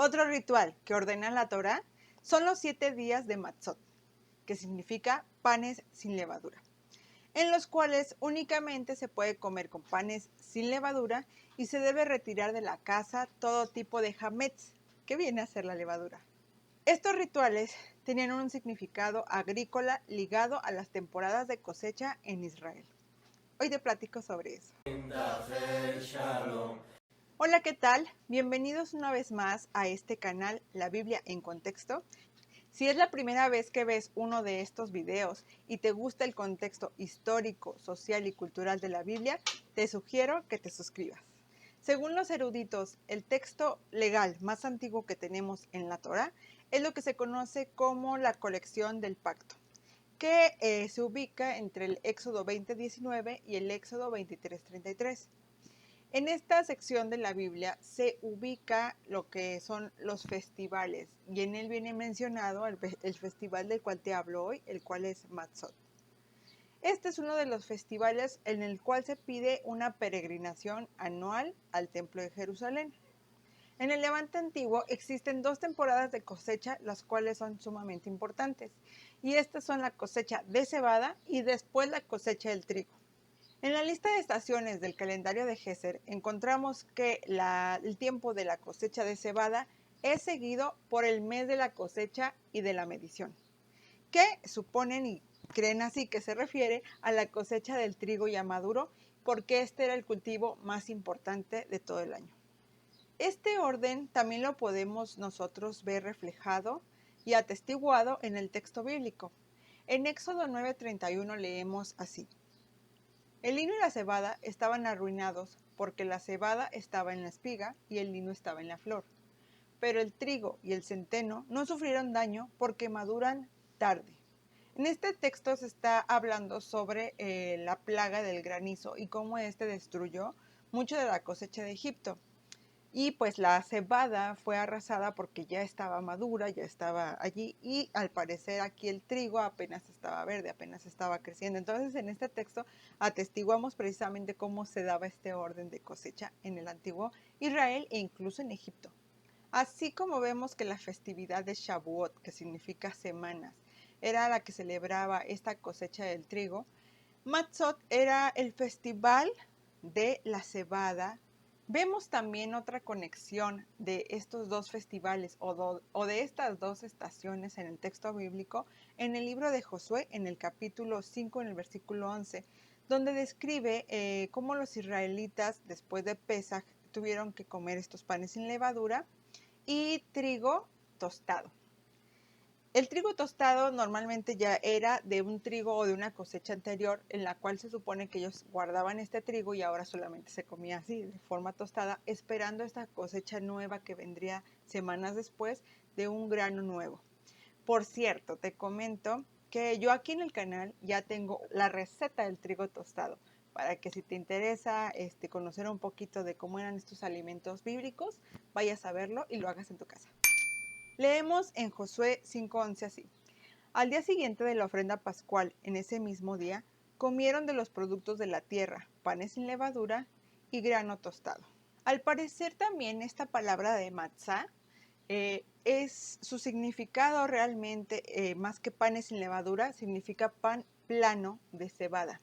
Otro ritual que ordena la Torá son los 7 días de Matzot, que significa panes sin levadura, en los cuales únicamente se puede comer con panes sin levadura y se debe retirar de la casa todo tipo de hametz, que viene a ser la levadura. Estos rituales tenían un significado agrícola ligado a las temporadas de cosecha en Israel. Hoy te platico sobre eso. Hola, ¿qué tal? Bienvenidos una vez más a este canal, La Biblia en Contexto. Si es la primera vez que ves uno de estos videos y te gusta el contexto histórico, social y cultural de la Biblia, te sugiero que te suscribas. Según los eruditos, el texto legal más antiguo que tenemos en la Torá es lo que se conoce como la colección del pacto, que se ubica entre el Éxodo 20:19 y el Éxodo 23:33. En esta sección de la Biblia se ubica lo que son los festivales y en él viene mencionado el festival del cual te hablo hoy, el cual es Matzot. Este es uno de los festivales en el cual se pide una peregrinación anual al Templo de Jerusalén. En el Levante antiguo existen 2 temporadas de cosecha, las cuales son sumamente importantes, y estas son la cosecha de cebada y después la cosecha del trigo. En la lista de estaciones del calendario de Geser encontramos que el tiempo de la cosecha de cebada es seguido por el mes de la cosecha y de la medición, que suponen y creen así que se refiere a la cosecha del trigo ya maduro, porque este era el cultivo más importante de todo el año. Este orden también lo podemos nosotros ver reflejado y atestiguado en el texto bíblico. En Éxodo 9:31 leemos así: el lino y la cebada estaban arruinados porque la cebada estaba en la espiga y el lino estaba en la flor. Pero el trigo y el centeno no sufrieron daño porque maduran tarde. En este texto se está hablando sobre la plaga del granizo y cómo este destruyó mucho de la cosecha de Egipto. Y pues la cebada fue arrasada porque ya estaba madura, ya estaba allí, y al parecer aquí el trigo apenas estaba verde, apenas estaba creciendo. Entonces en este texto atestiguamos precisamente cómo se daba este orden de cosecha en el antiguo Israel e incluso en Egipto. Así como vemos que la festividad de Shavuot, que significa semanas, era la que celebraba esta cosecha del trigo, Matzot era el festival de la cebada. Vemos también otra conexión de estos dos festivales o de estas dos estaciones en el texto bíblico en el libro de Josué, en el capítulo 5, en el versículo 11, donde describe cómo los israelitas después de Pesaj tuvieron que comer estos panes sin levadura y trigo tostado. El trigo tostado normalmente ya era de un trigo o de una cosecha anterior, en la cual se supone que ellos guardaban este trigo y ahora solamente se comía así, de forma tostada, esperando esta cosecha nueva que vendría semanas después de un grano nuevo. Por cierto, te comento que yo aquí en el canal ya tengo la receta del trigo tostado, para que si te interesa conocer un poquito de cómo eran estos alimentos bíblicos, vayas a verlo y lo hagas en tu casa. Leemos en Josué 5:11 así: al día siguiente de la ofrenda pascual, en ese mismo día, comieron de los productos de la tierra, panes sin levadura y grano tostado. Al parecer también esta palabra de matzá es su significado realmente, más que panes sin levadura, significa pan plano de cebada.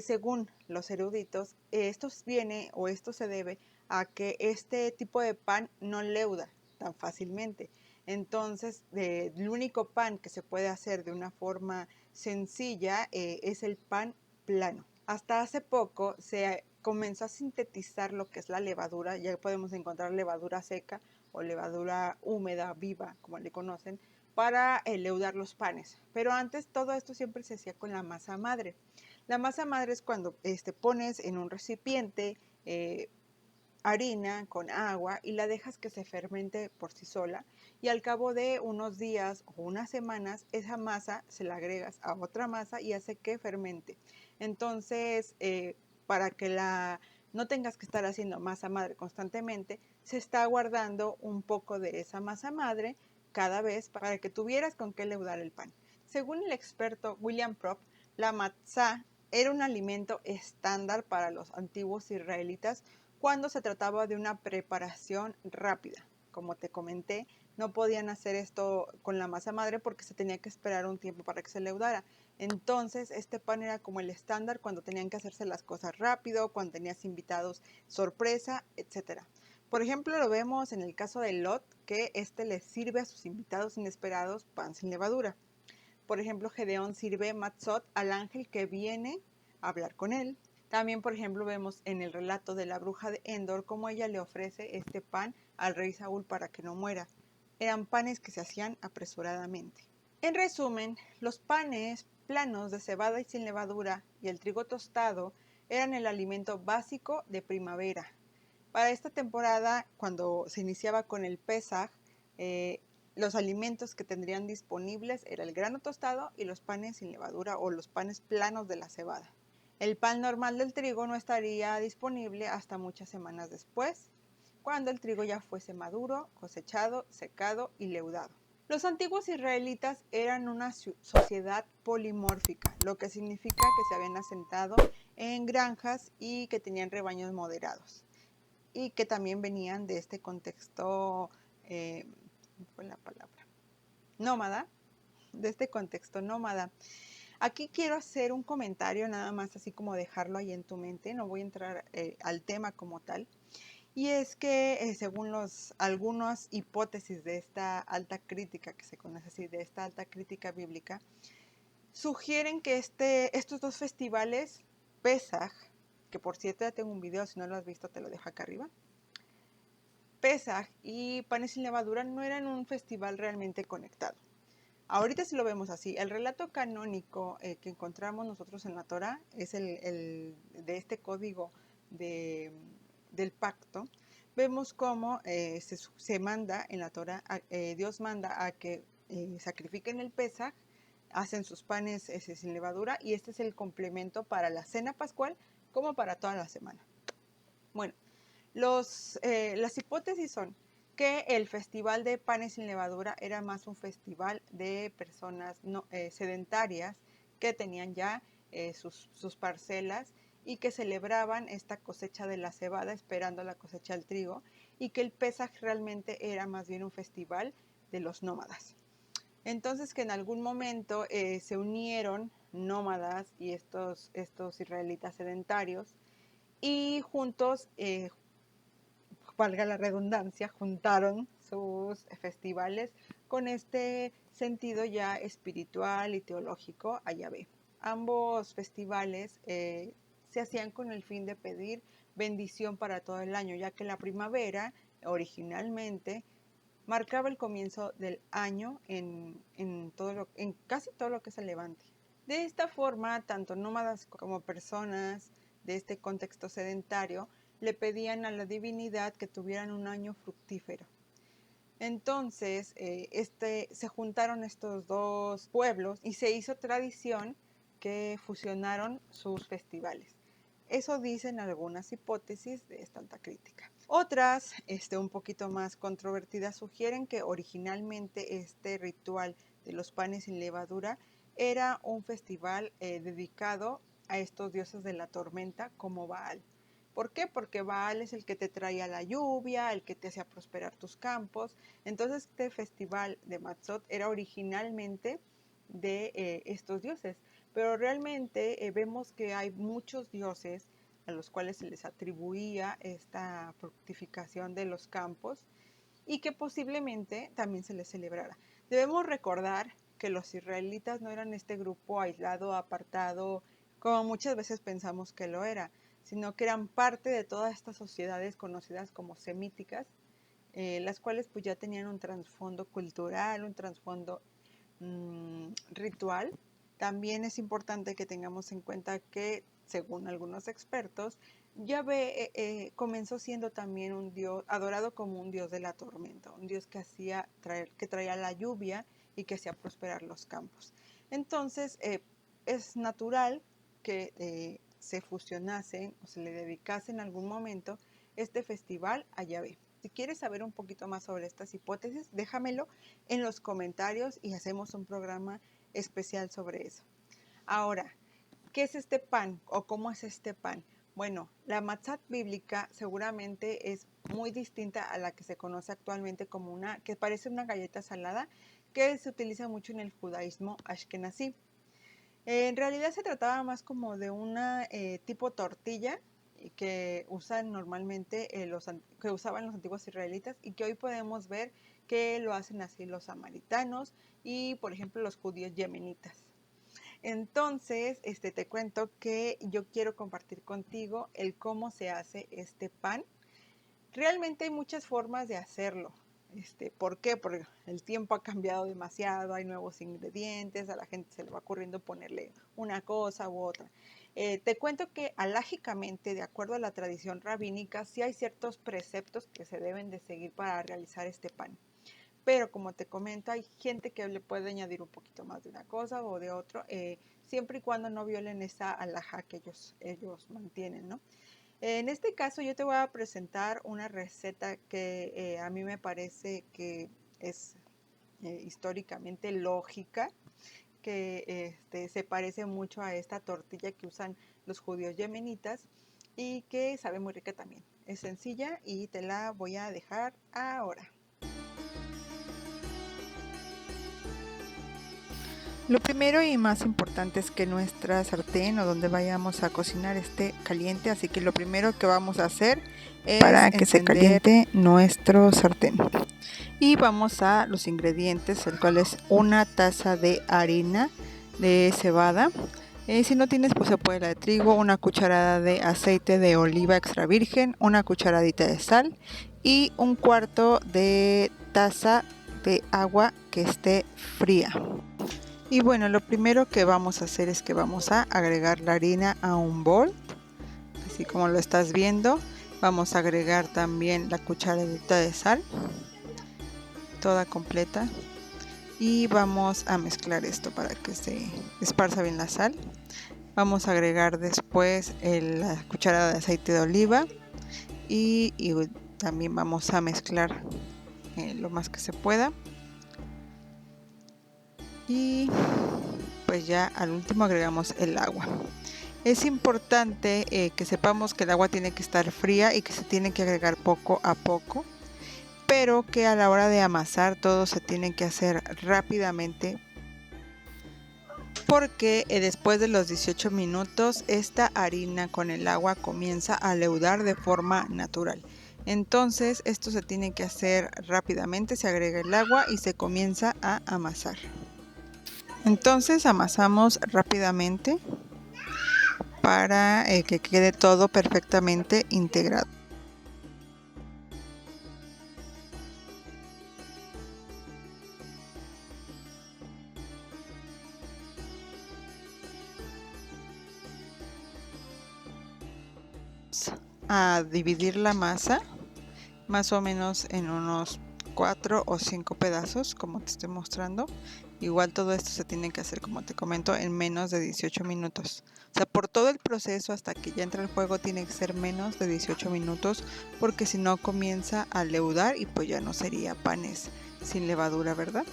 Según los eruditos, esto se debe a que este tipo de pan no leuda tan fácilmente. Entonces, el único pan que se puede hacer de una forma sencilla es el pan plano. Hasta hace poco se comenzó a sintetizar lo que es la levadura. Ya podemos encontrar levadura seca o levadura húmeda, viva, como le conocen, para leudar los panes. Pero antes todo esto siempre se hacía con la masa madre. La masa madre es cuando pones en un recipiente harina con agua y la dejas que se fermente por sí sola, y al cabo de unos días o unas semanas esa masa se la agregas a otra masa y hace que fermente. Entonces, para que no tengas que estar haciendo masa madre constantemente, se está guardando un poco de esa masa madre cada vez para que tuvieras con qué leudar el pan. Según el experto William Propp, la matzá era un alimento estándar para los antiguos israelitas cuando se trataba de una preparación rápida, como te comenté, no podían hacer esto con la masa madre porque se tenía que esperar un tiempo para que se leudara. Entonces, este pan era como el estándar cuando tenían que hacerse las cosas rápido, cuando tenías invitados sorpresa, etcétera. Por ejemplo, lo vemos en el caso de Lot, que le sirve a sus invitados inesperados pan sin levadura. Por ejemplo, Gedeón sirve matzot al ángel que viene a hablar con él. También, por ejemplo, vemos en el relato de la bruja de Endor cómo ella le ofrece este pan al rey Saúl para que no muera. Eran panes que se hacían apresuradamente. En resumen, los panes planos de cebada y sin levadura y el trigo tostado eran el alimento básico de primavera. Para esta temporada, cuando se iniciaba con el Pesaj, los alimentos que tendrían disponibles era el grano tostado y los panes sin levadura o los panes planos de la cebada. El pan normal del trigo no estaría disponible hasta muchas semanas después, cuando el trigo ya fuese maduro, cosechado, secado y leudado. Los antiguos israelitas eran una sociedad polimórfica, lo que significa que se habían asentado en granjas y que tenían rebaños moderados y que también venían de este contexto, ¿cuál es la palabra? Nómada, de este contexto nómada. Aquí quiero hacer un comentario, nada más así como dejarlo ahí en tu mente, no voy a entrar al tema como tal. Y es que según algunas hipótesis de esta alta crítica, que se conoce así, de esta alta crítica bíblica, sugieren que estos dos festivales, Pesaj, que por cierto ya tengo un video, si no lo has visto te lo dejo acá arriba, Pesaj y panes sin levadura no eran un festival realmente conectado. Ahorita sí lo vemos así. El relato canónico que encontramos nosotros en la Torá es el de este código del pacto. Vemos cómo se manda en la Torá, Dios manda a que sacrifiquen el Pesaj, hacen sus panes sin levadura y este es el complemento para la cena pascual como para toda la semana. Bueno, las hipótesis son que el festival de panes sin levadura era más un festival de personas sedentarias que tenían ya sus parcelas y que celebraban esta cosecha de la cebada esperando la cosecha del trigo, y que el Pesaj realmente era más bien un festival de los nómadas. Entonces, que en algún momento se unieron nómadas y estos israelitas sedentarios y juntos, valga la redundancia, juntaron sus festivales con este sentido ya espiritual y teológico a Yahvé. Ambos festivales se hacían con el fin de pedir bendición para todo el año, ya que la primavera originalmente marcaba el comienzo del año en casi todo lo que es el Levante. De esta forma, tanto nómadas como personas de este contexto sedentario le pedían a la divinidad que tuvieran un año fructífero. Entonces, se juntaron estos dos pueblos y se hizo tradición que fusionaron sus festivales. Eso dicen algunas hipótesis de esta alta crítica. Otras, un poquito más controvertidas, sugieren que originalmente este ritual de los panes sin levadura era un festival dedicado a estos dioses de la tormenta como Baal. ¿Por qué? Porque Baal es el que te traía la lluvia, el que te hacía prosperar tus campos. Entonces este festival de Matzot era originalmente de estos dioses, pero realmente vemos que hay muchos dioses a los cuales se les atribuía esta fructificación de los campos y que posiblemente también se les celebrara. Debemos recordar que los israelitas no eran este grupo aislado, apartado, como muchas veces pensamos que lo era, sino que eran parte de todas estas sociedades conocidas como semíticas, las cuales pues ya tenían un trasfondo cultural, un trasfondo ritual. También es importante que tengamos en cuenta que, según algunos expertos, Yahvé comenzó siendo también un dios adorado como un dios de la tormenta, un dios que traía la lluvia y que hacía prosperar los campos. Entonces, es natural que se fusionase o se le dedicase en algún momento este festival a Yahvé. Si quieres saber un poquito más sobre estas hipótesis, déjamelo en los comentarios y hacemos un programa especial sobre eso. Ahora, ¿qué es este pan o cómo es este pan? Bueno, la matzah bíblica seguramente es muy distinta a la que se conoce actualmente como que parece una galleta salada, que se utiliza mucho en el judaísmo ashkenazí. En realidad se trataba más como de una tipo tortilla que usan normalmente que usaban los antiguos israelitas y que hoy podemos ver que lo hacen así los samaritanos y, por ejemplo, los judíos yemenitas. Entonces, te cuento que yo quiero compartir contigo el cómo se hace este pan. Realmente hay muchas formas de hacerlo. ¿Por qué? Porque el tiempo ha cambiado demasiado, hay nuevos ingredientes, a la gente se le va ocurriendo ponerle una cosa u otra. Te cuento que alágicamente, de acuerdo a la tradición rabínica, sí hay ciertos preceptos que se deben de seguir para realizar este pan. Pero como te comento, hay gente que le puede añadir un poquito más de una cosa o de otro, siempre y cuando no violen esa alhaja que ellos mantienen, ¿no? En este caso yo te voy a presentar una receta que a mí me parece que es históricamente lógica, que se parece mucho a esta tortilla que usan los judíos yemenitas y que sabe muy rica también. Es sencilla y te la voy a dejar ahora. Lo primero y más importante es que nuestra sartén o donde vayamos a cocinar esté caliente, así que lo primero que vamos a hacer es para que se caliente nuestro sartén. Y vamos a los ingredientes, el cual es una taza de harina de cebada. Si no tienes, pues se puede la de trigo, una cucharada de aceite de oliva extra virgen, una cucharadita de sal y un cuarto de taza de agua que esté fría. Y bueno, lo primero que vamos a hacer es que vamos a agregar la harina a un bol, así como lo estás viendo. Vamos a agregar también la cucharadita de sal, toda completa. Y vamos a mezclar esto para que se esparza bien la sal. Vamos a agregar después la cucharada de aceite de oliva y también vamos a mezclar lo más que se pueda. Y pues ya al último agregamos el agua. Es importante que sepamos que el agua tiene que estar fría y que se tiene que agregar poco a poco, pero que a la hora de amasar todo se tiene que hacer rápidamente, porque después de los 18 minutos esta harina con el agua comienza a leudar de forma natural. Entonces esto se tiene que hacer rápidamente, se agrega el agua y se comienza a amasar. Entonces amasamos rápidamente para que quede todo perfectamente integrado. A dividir la masa más o menos en unos 4 o 5 pedazos, como te estoy mostrando. Igual todo esto se tiene que hacer, como te comento, en menos de 18 minutos. O sea, por todo el proceso hasta que ya entra el fuego tiene que ser menos de 18 minutos, porque si no comienza a leudar y pues ya no sería panes sin levadura, ¿verdad?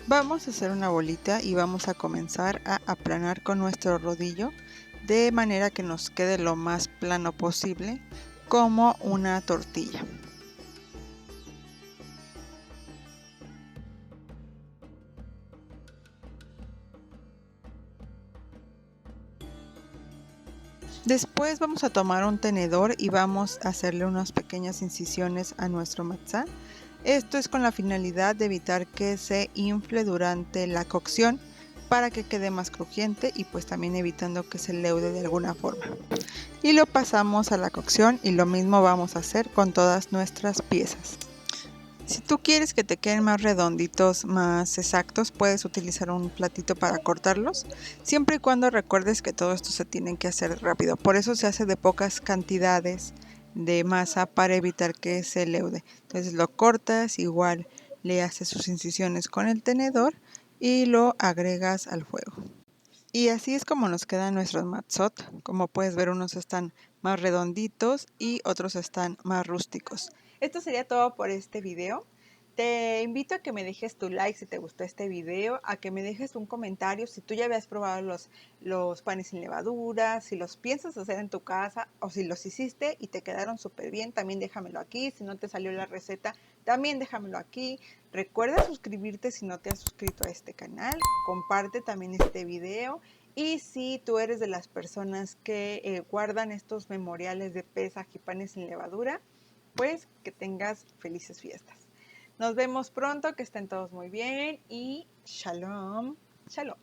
Vamos a hacer una bolita y vamos a comenzar a aplanar con nuestro rodillo de manera que nos quede lo más plano posible, como una tortilla. Después vamos a tomar un tenedor y vamos a hacerle unas pequeñas incisiones a nuestro matzá. Esto es con la finalidad de evitar que se infle durante la cocción para que quede más crujiente y pues también evitando que se leude de alguna forma. Y lo pasamos a la cocción y lo mismo vamos a hacer con todas nuestras piezas. Si tú quieres que te queden más redonditos, más exactos, puedes utilizar un platito para cortarlos, siempre y cuando recuerdes que todo esto se tiene que hacer rápido. Por eso se hace de pocas cantidades de masa para evitar que se leude. Entonces lo cortas, igual le haces sus incisiones con el tenedor y lo agregas al fuego. Y así es como nos quedan nuestros matzot. Como puedes ver, unos están más redonditos y otros están más rústicos. Esto sería todo por este video. Te invito a que me dejes tu like si te gustó este video, a que me dejes un comentario si tú ya habías probado los panes sin levadura, si los piensas hacer en tu casa o si los hiciste y te quedaron súper bien, también déjamelo aquí. Si no te salió la receta, también déjamelo aquí. Recuerda suscribirte si no te has suscrito a este canal, comparte también este video. Y si tú eres de las personas que guardan estos memoriales de Pesaj y panes sin levadura, pues que tengas felices fiestas. Nos vemos pronto, que estén todos muy bien y shalom, shalom.